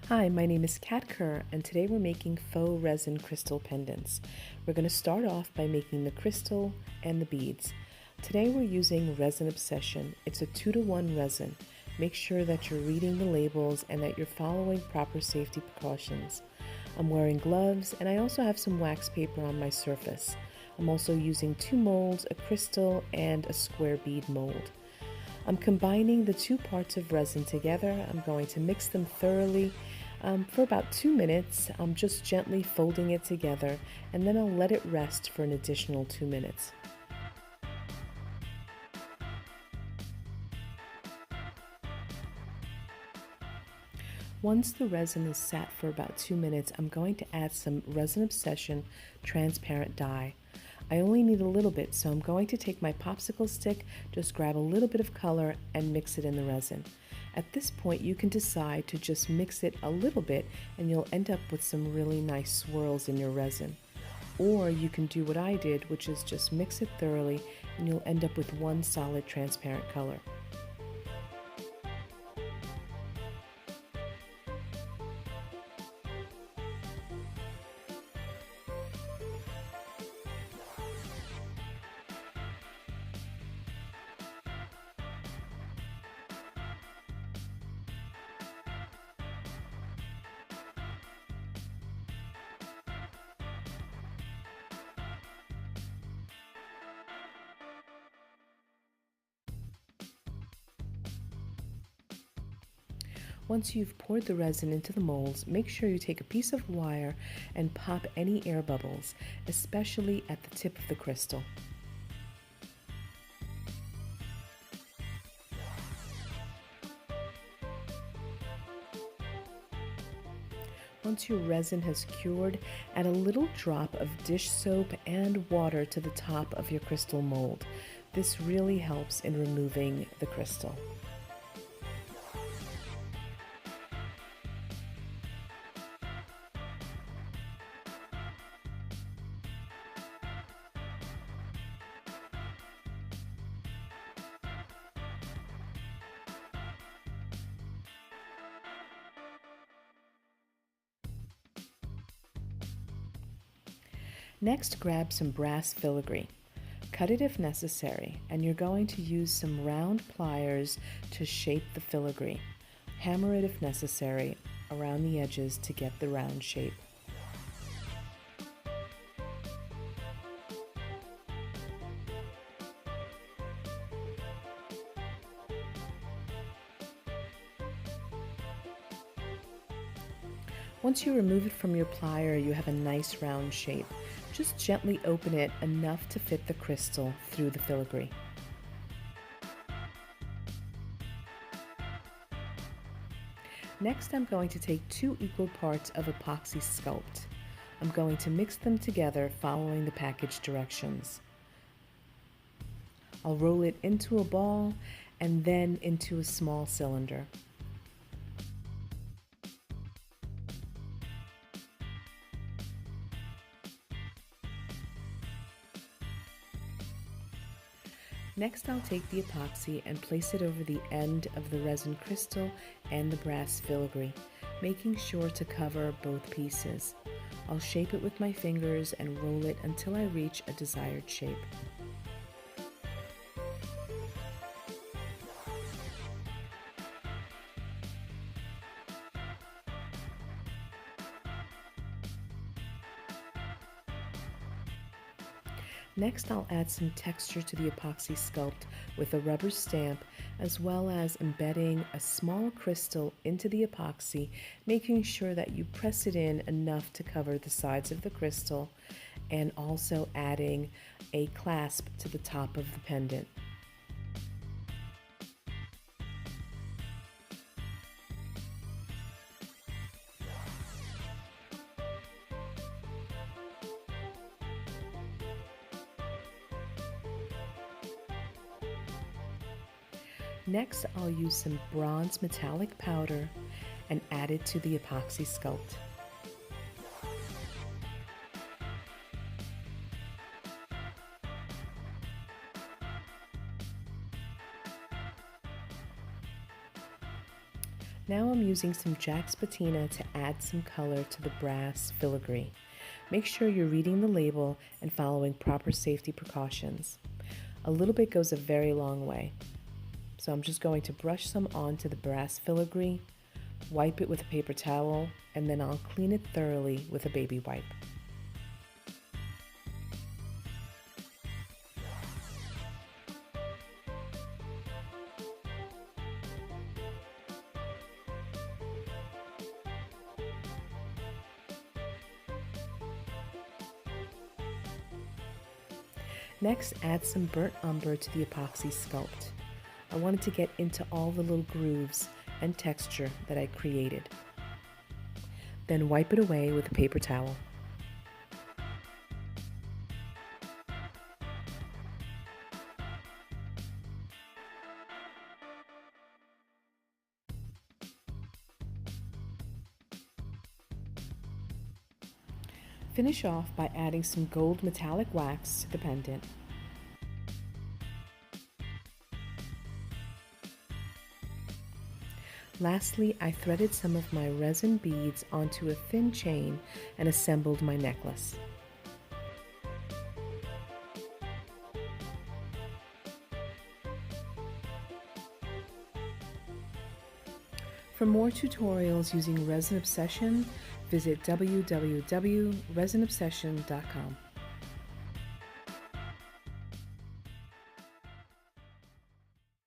Hi, my name is Kerr, and today we're making faux resin crystal pendants. We're going to start off by making the crystal and the beads. Today we're using Resin Obsession. It's a 2-to-1 resin. Make sure that you're reading the labels and that you're following proper safety precautions. I'm wearing gloves and I also have some wax paper on my surface. I'm also using 2 molds, a crystal and a square bead mold. I'm combining the 2 parts of resin together. I'm going to mix them thoroughly for about 2 minutes. I'm just gently folding it together and then I'll let it rest for an additional 2 minutes. Once the resin is sat for about 2 minutes, I'm going to add some Resin Obsession transparent dye. I only need a little bit, so I'm going to take my popsicle stick, just grab a little bit of color and mix it in the resin. At this point, you can decide to just mix it a little bit and you'll end up with some really nice swirls in your resin. Or you can do what I did, which is just mix it thoroughly and you'll end up with one solid transparent color. Once you've poured the resin into the molds, make sure you take a piece of wire and pop any air bubbles, especially at the tip of the crystal. Once your resin has cured, add a little drop of dish soap and water to the top of your crystal mold. This really helps in removing the crystal. Next, grab some brass filigree. Cut it if necessary, and you're going to use some round pliers to shape the filigree. Hammer it if necessary around the edges to get the round shape. Once you remove it from your plier, you have a nice round shape. Just gently open it enough to fit the crystal through the filigree. Next, I'm going to take 2 equal parts of epoxy sculpt. I'm going to mix them together following the package directions. I'll roll it into a ball and then into a small cylinder. Next, I'll take the epoxy and place it over the end of the resin crystal and the brass filigree, making sure to cover both pieces. I'll shape it with my fingers and roll it until I reach a desired shape. Next, I'll add some texture to the epoxy sculpt with a rubber stamp, as well as embedding a small crystal into the epoxy, making sure that you press it in enough to cover the sides of the crystal, and also adding a clasp to the top of the pendant. Next, I'll use some bronze metallic powder and add it to the epoxy sculpt. Now I'm using some Jack's patina to add some color to the brass filigree. Make sure you're reading the label and following proper safety precautions. A little bit goes a very long way. So I'm just going to brush some onto the brass filigree, wipe it with a paper towel, and then I'll clean it thoroughly with a baby wipe. Next, add some burnt umber to the epoxy sculpt. I wanted to get into all the little grooves and texture that I created. Then wipe it away with a paper towel. Finish off by adding some gold metallic wax to the pendant. Lastly, I threaded some of my resin beads onto a thin chain and assembled my necklace. For more tutorials using Resin Obsession, visit www.resinobsession.com.